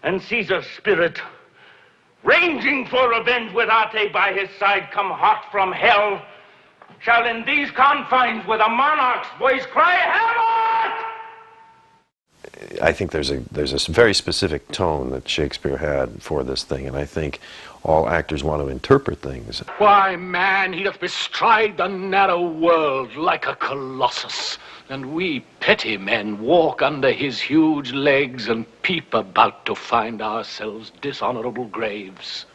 and Caesar's spirit, ranging for revenge with Ate by his side, come hot from hell, shall in these confines with a monarch's voice cry, Havoc! I think there's a very specific tone that Shakespeare had for this thing, and I think all actors want to interpret things. Why, man, he doth bestride the narrow world like a colossus, and we petty men walk under his huge legs and peep about to find ourselves dishonorable graves.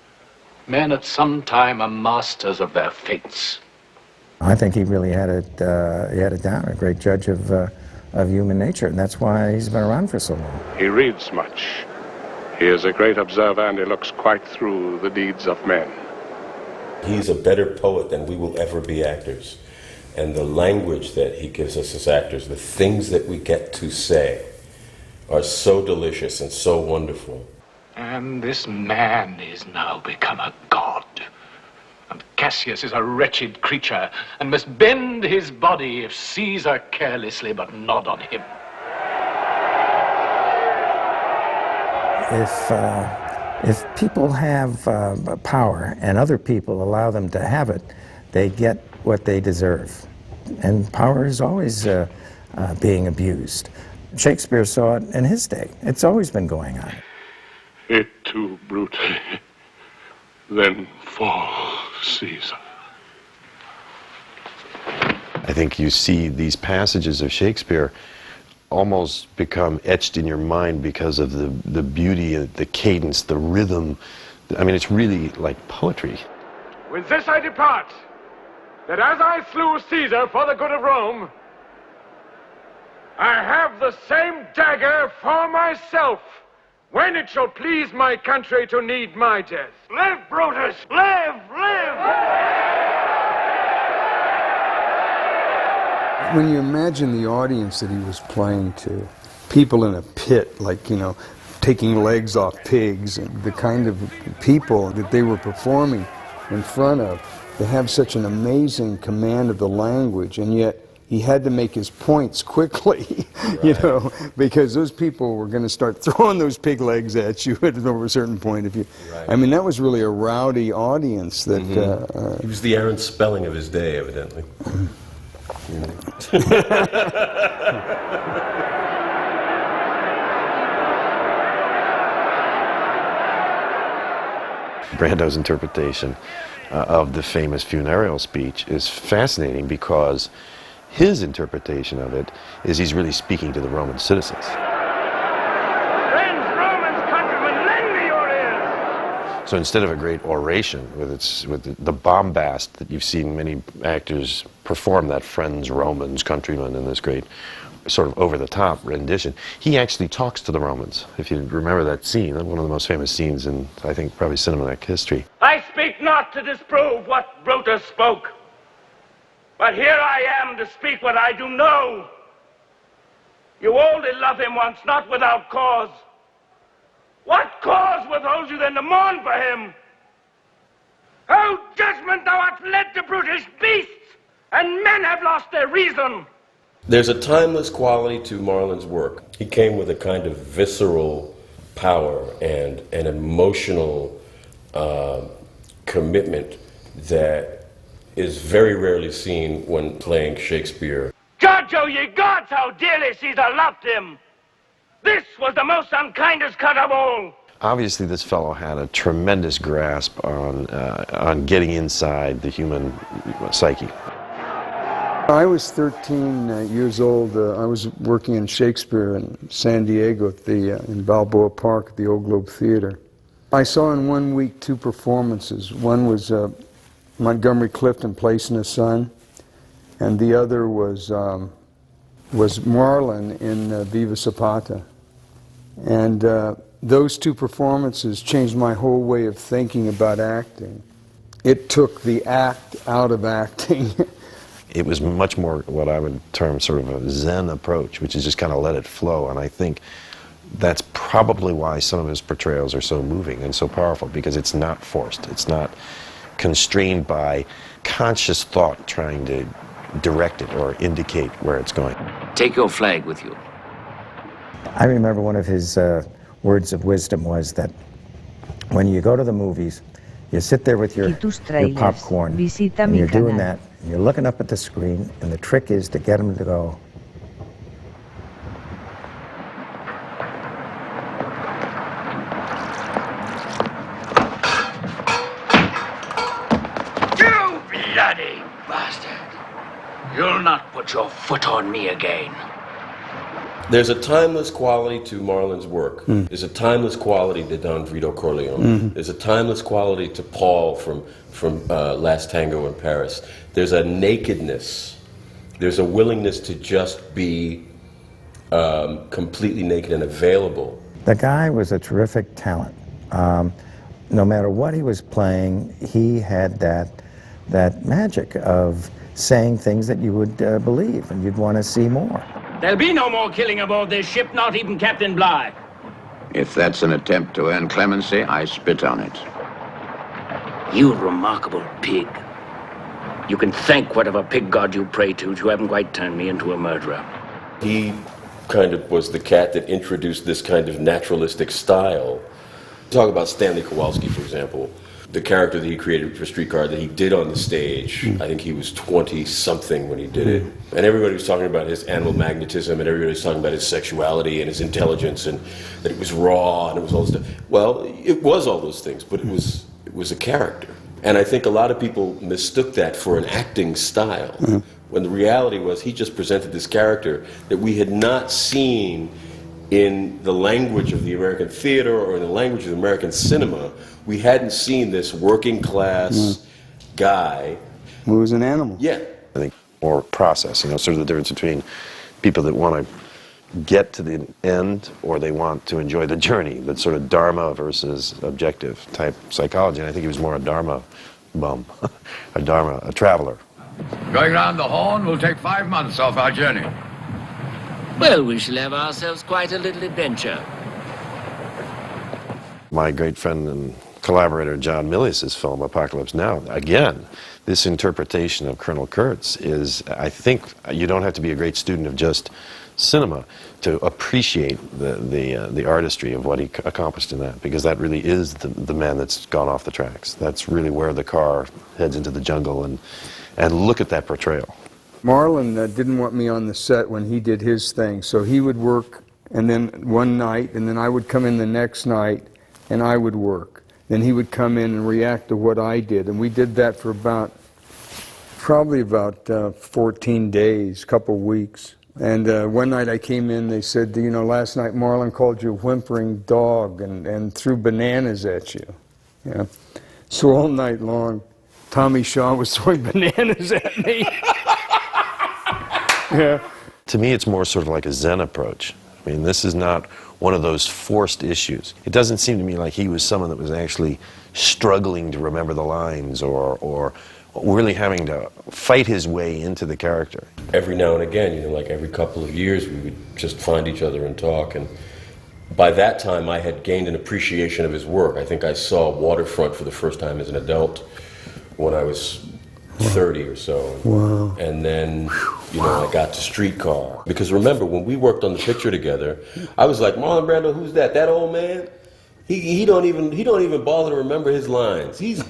Men at some time are masters of their fates. I think he really had it down, a great judge of human nature, and that's why he's been around for so long. He reads much. He is a great observer, and he looks quite through the deeds of men. He's a better poet than we will ever be actors. And the language that he gives us as actors, the things that we get to say, are so delicious and so wonderful. And this man is now become a god. And Cassius is a wretched creature, and must bend his body if Caesar carelessly but nod on him. If people have power and other people allow them to have it, they get what they deserve. And power is always being abused. Shakespeare saw it in his day. It's always been going on. Et tu, Brute, then fall, Caesar. I think you see these passages of Shakespeare almost become etched in your mind because of the beauty, the cadence, the rhythm. I mean, it's really like poetry. With this I depart, that as I slew Caesar for the good of Rome, I have the same dagger for myself, when it shall please my country to need my death. Live, Brutus! Live! Live! When you imagine the audience that he was playing to, people in a pit, like, you know, taking legs off pigs, and the kind of people that they were performing in front of, they have such an amazing command of the language, and yet he had to make his points quickly, you know, because those people were going to start throwing those pig legs at you at over a certain point. If you, I mean, that was really a rowdy audience. That he was the Aaron Spelling of his day, evidently. Brando's interpretation of the famous funereal speech is fascinating because his interpretation of it is he's really speaking to the Roman citizens. Friends, Romans, countrymen, lend me your ears! So instead of a great oration with the bombast that you've seen many actors perform, that friends, Romans, countrymen, in this great sort of over-the-top rendition, he actually talks to the Romans. If you remember that scene, one of the most famous scenes in, I think, probably cinematic history. I speak not to disprove what Brutus spoke, but here I am to speak what I do know. You only love him once, not without cause. What cause withholds you then to mourn for him? Oh, judgment, thou art led to brutish beasts, and men have lost their reason. There's a timeless quality to Marlon's work. He came with a kind of visceral power and an emotional commitment that is very rarely seen when playing Shakespeare. Judge, O ye gods, how dearly Caesar loved him. This was the most unkindest cut of all. Obviously, this fellow had a tremendous grasp on getting inside the human psyche. I was 13 years old. I was working in Shakespeare in San Diego at in Balboa Park at the Old Globe Theater. I saw in 1 week 2 performances. One was Montgomery Clifton placing his son, and the other was Marlon in Viva Zapata. And those 2 performances changed my whole way of thinking about acting. It took the act out of acting. It was much more what I would term sort of a Zen approach, which is just kind of let it flow. And I think that's probably why some of his portrayals are so moving and so powerful, because it's not forced. It's not constrained by conscious thought trying to direct it or indicate where it's going. Take your flag with you. I remember one of his words of wisdom was that when you go to the movies, you sit there with your popcorn, and you're doing that, and you're looking up at the screen, and the trick is to get them to go, You bloody bastard! You'll not put your foot on me again. There's a timeless quality to Marlon's work. There's a timeless quality to Don Vito Corleone. There's a timeless quality to Paul from Last Tango in Paris. There's a nakedness. There's a willingness to just be completely naked and available. The guy was a terrific talent. No matter what he was playing, he had that magic of saying things that you would believe and you'd want to see more. There'll be no more killing aboard this ship, not even Captain Bligh. If that's an attempt to earn clemency, I spit on it. You remarkable pig. You can thank whatever pig god you pray to haven't quite turned me into a murderer. He kind of was the cat that introduced this kind of naturalistic style. Talk about Stanley Kowalski, for example. The character that he created for Streetcar that he did on the stage, I think he was 20-something when he did it. And everybody was talking about his animal magnetism, and everybody was talking about his sexuality and his intelligence, and that it was raw, and it was all this stuff. Well, it was all those things, but it was a character. And I think a lot of people mistook that for an acting style, when the reality was he just presented this character that we had not seen in the language of the American theater or in the language of American cinema. We hadn't seen this working class guy. Who was an animal. Yeah. I think more process, you know, sort of the difference between people that want to get to the end or they want to enjoy the journey, that sort of dharma versus objective type psychology. And I think he was more a dharma bum, a traveler. Going round the Horn will take 5 months off our journey. Well, we shall have ourselves quite a little adventure. My great friend and collaborator John Milius's film, Apocalypse Now, again, this interpretation of Colonel Kurtz is, I think, you don't have to be a great student of just cinema to appreciate the artistry of what he accomplished in that, because that really is the man that's gone off the tracks. That's really where the car heads into the jungle, and look at that portrayal. Marlon didn't want me on the set when he did his thing, so he would work, and then one night, and then I would come in the next night, and I would work. Then he would come in and react to what I did, and we did that for probably about 14 days, couple weeks. And one night I came in, they said, you know, last night Marlon called you a whimpering dog and threw bananas at you. Yeah. So all night long, Tommy Shaw was throwing bananas at me. Yeah. To me, it's more sort of like a Zen approach. I mean, this is not one of those forced issues. It doesn't seem to me like he was someone that was actually struggling to remember the lines or really having to fight his way into the character. Every now and again, you know, like every couple of years, we would just find each other and talk. And by that time, I had gained an appreciation of his work. I think I saw Waterfront for the first time as an adult when I was 30 or so. Wow. And then, you know, I got to Streetcar. Because remember, when we worked on the picture together, I was like, Marlon Brando, who's that? That old man? He don't even bother to remember his lines. He's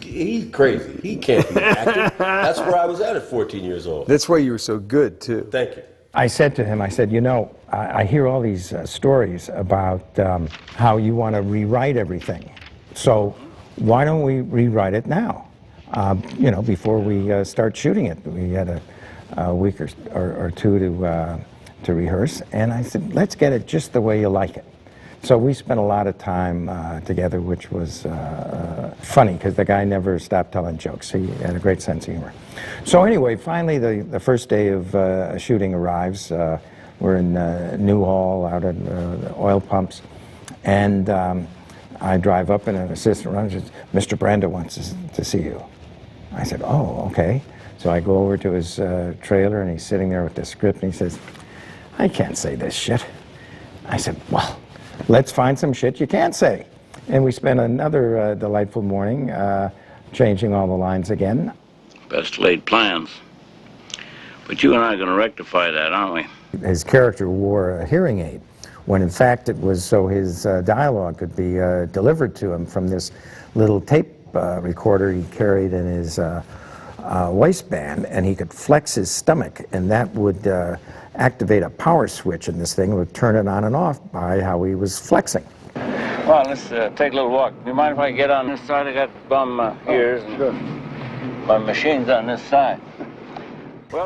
crazy. He can't be an actor. That's where I was at 14 years old. That's why you were so good, too. Thank you. I said to him, I said, you know, I hear all these stories about how you want to rewrite everything. So why don't we rewrite it now? You know, before we start shooting it. We had a week or two to rehearse, and I said, let's get it just the way you like it. So we spent a lot of time together, which was funny, because the guy never stopped telling jokes. He had a great sense of humor. So anyway, finally the first day of shooting arrives. We're in Newhall, out at the oil pumps, and I drive up, and an assistant runs and says, Mr. Brando wants to see you. I said, oh, okay. So I go over to his trailer, and he's sitting there with the script, and he says, I can't say this shit. I said, well, let's find some shit you can't say. And we spent another delightful morning changing all the lines again. Best laid plans. But you and I are going to rectify that, aren't we? His character wore a hearing aid. when in fact it was so his dialogue could be delivered to him from this little tape recorder he carried in his waistband, and he could flex his stomach, and that would activate a power switch in this thing, would turn it on and off by how he was flexing. Well, let's take a little walk. Do you mind if I get on this side? I got bum ears and my machine's on this side.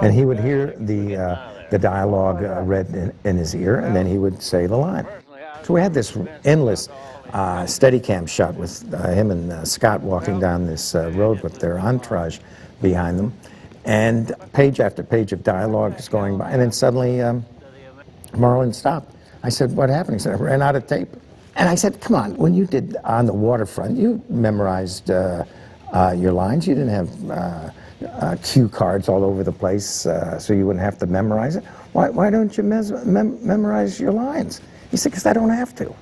And he would hear the dialogue read in his ear, and then he would say the line. So we had this endless Steadicam shot with him and Scott walking down this road with their entourage behind them, and page after page of dialogue is going by, and then suddenly Marlon stopped. I said, "What happened?" He said, "I ran out of tape." And I said, "Come on, when you did On the Waterfront, you memorized your lines. You didn't have cue cards all over the place so you wouldn't have to memorize it. Why don't you memorize your lines?" He said, "Because I don't have to."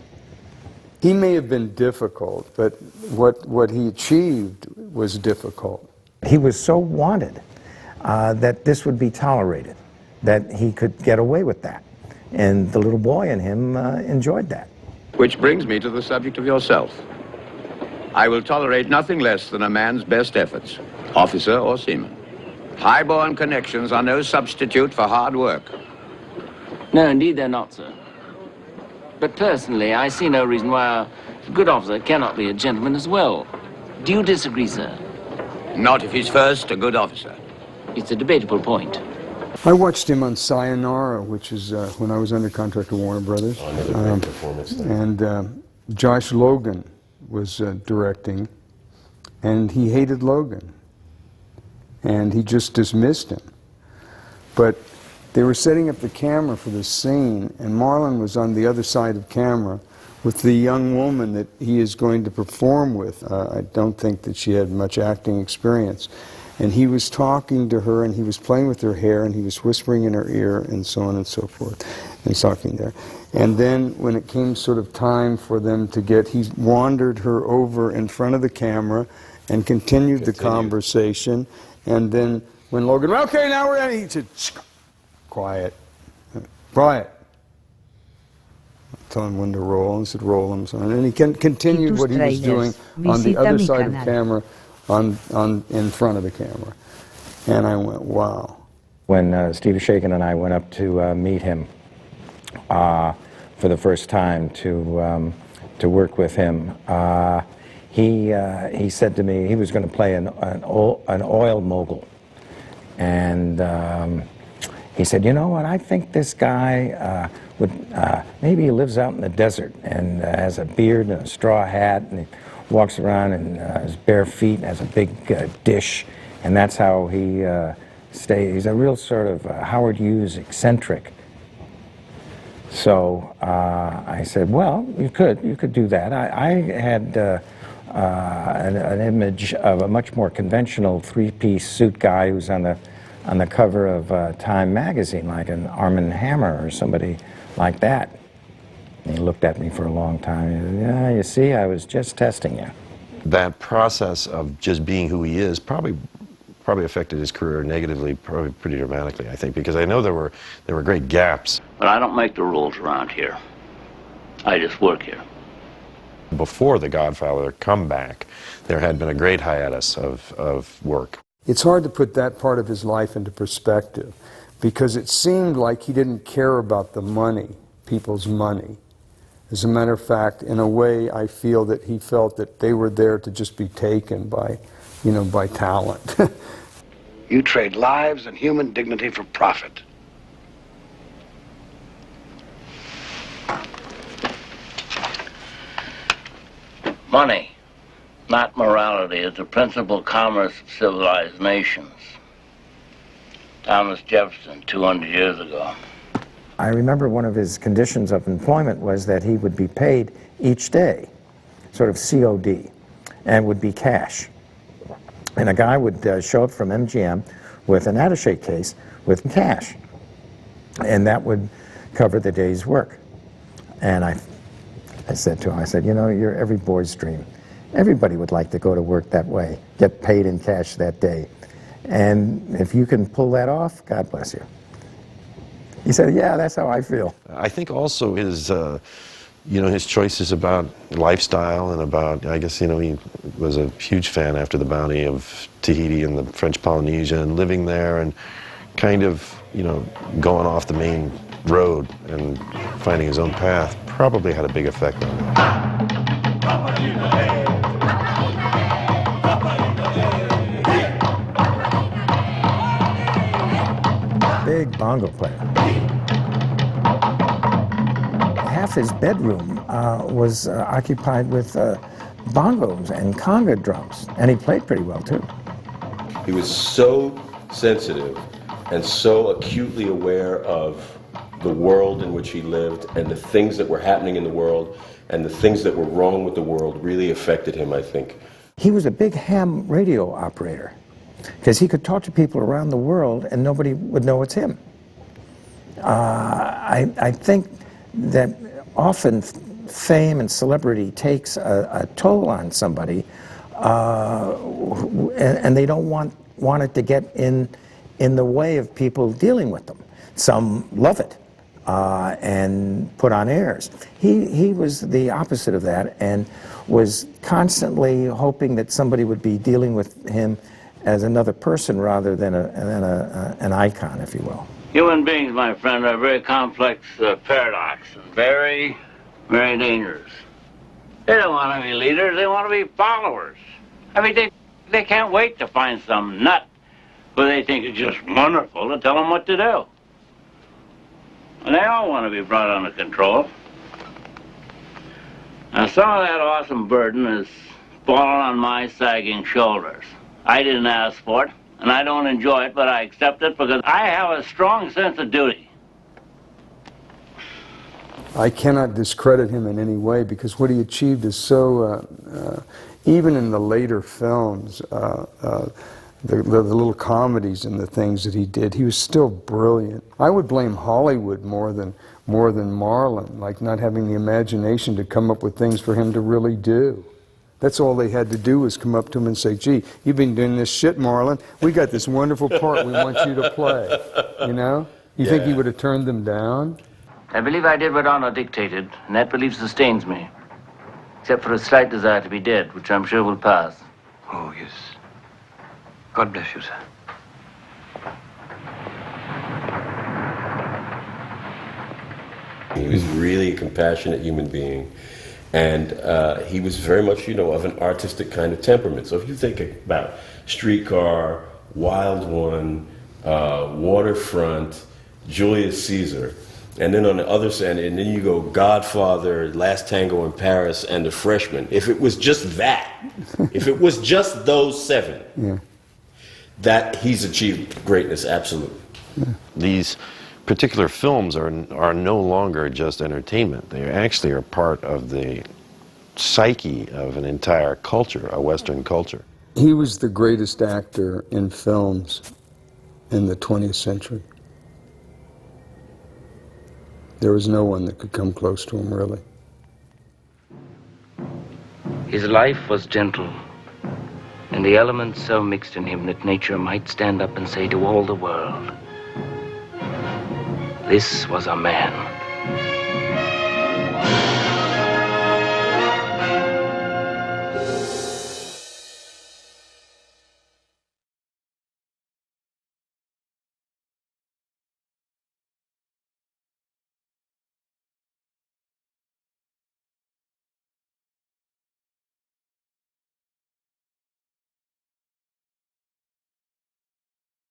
He may have been difficult, but what he achieved was difficult. He was so wanted that this would be tolerated, that he could get away with that. And the little boy in him enjoyed that. Which brings me to the subject of yourself. I will tolerate nothing less than a man's best efforts, officer or seaman. High-born connections are no substitute for hard work. No, indeed they're not, sir. But personally, I see no reason why a good officer cannot be a gentleman as well. Do you disagree, sir? Not if he's first a good officer. It's a debatable point. I watched him on Sayonara, which is when I was under contract with Warner Brothers. Another great performance there. And Josh Logan was directing, and he hated Logan. And he just dismissed him. But they were setting up the camera for this scene, and Marlon was on the other side of camera with the young woman that he is going to perform with. I don't think that she had much acting experience. And he was talking to her, and he was playing with her hair, and he was whispering in her ear, and so on and so forth, and talking there. And then when it came sort of time for them to get, he wandered her over in front of the camera and continued the conversation. And then when Logan, "Okay, now we're ready," he said, "Quiet, quiet." I told him when to roll, and he said, "Roll him." So, and then he continued what he was doing on the other side of the camera, in front of the camera. And I went, wow. When Steve Shaken and I went up to meet him for the first time to work with him, he said to me he was going to play an oil mogul. And he said, "You know what, I think this guy maybe he lives out in the desert and has a beard and a straw hat, and he walks around in his bare feet and has a big dish, and that's how he stays. He's a real sort of Howard Hughes eccentric." So I said, "Well, you could do that." I had an image of a much more conventional three-piece suit guy who's on the cover of Time magazine, like an Armand Hammer or somebody like that. And he looked at me for a long time. He said, "Yeah, you see, I was just testing you." That process of just being who he is probably affected his career negatively, probably pretty dramatically, I think, because I know there were great gaps. But I don't make the rules around here. I just work here. Before the Godfather comeback, there had been a great hiatus of work. It's hard to put that part of his life into perspective, because it seemed like he didn't care about the money, people's money. As a matter of fact, in a way, I feel that he felt that they were there to just be taken by, by talent. You trade lives and human dignity for profit. Money, not morality, is the principal commerce of civilized nations. Thomas Jefferson, 200 years ago. I remember one of his conditions of employment was that he would be paid each day, sort of COD, and would be cash. And a guy would show up from MGM with an attaché case with cash, and that would cover the day's work. And I said to him, I said, "You're every boy's dream. Everybody would like to go to work that way, get paid in cash that day. And if you can pull that off, God bless you." He said, yeah, that's how I feel. I think also his, you know, his choices about lifestyle and about, I guess, you know, he was a huge fan after the bounty of Tahiti and the French Polynesia and living there and kind of, you know, going off the main road and finding his own path probably had a big effect on him. Big bongo player. Half his bedroom was occupied with bongos and conga drums, and he played pretty well too. He was so sensitive and so acutely aware of the world in which he lived and the things that were happening in the world and the things that were wrong with the world really affected him, I think. He was a big ham radio operator because he could talk to people around the world and nobody would know it's him. I think that often fame and celebrity takes a toll on somebody and they don't want it to get in the way of people dealing with them. Some love it and put on airs. He was the opposite of that and was constantly hoping that somebody would be dealing with him as another person rather than an icon, if you will. Human beings, my friend, are a very complex paradox and very, very dangerous. They don't want to be leaders, they want to be followers. I mean, they can't wait to find some nut who they think is just wonderful to tell them what to do. And they all want to be brought under control. Now, some of that awesome burden is fallen on my sagging shoulders. I didn't ask for it, and I don't enjoy it, but I accept it because I have a strong sense of duty. I cannot discredit him in any way because what he achieved is so, even in the later films, the little comedies and the things that he did, he was still brilliant. I would blame Hollywood more than Marlon, like not having the imagination to come up with things for him to really do. That's all they had to do was come up to him and say, gee, you've been doing this shit, Marlon. We got this wonderful part we want you to play. You know? You think he would have turned them down? I believe I did what honor dictated, and that belief sustains me. Except for a slight desire to be dead, which I'm sure will pass. Oh, yes. God bless you, sir. He was really a compassionate human being. And he was very much, you know, of an artistic kind of temperament. So if you think about Streetcar, Wild One, Waterfront, Julius Caesar, and then on the other side, and then you go Godfather, Last Tango in Paris, and The Freshman. If it was just that, if it was just those seven, that he's achieved greatness, absolutely. These particular films are no longer just entertainment. They actually are part of the psyche of an entire culture, a Western culture. He was the greatest actor in films in the 20th century. There was no one that could come close to him, really. His life was gentle, and the elements so mixed in him that nature might stand up and say to all the world, this was a man.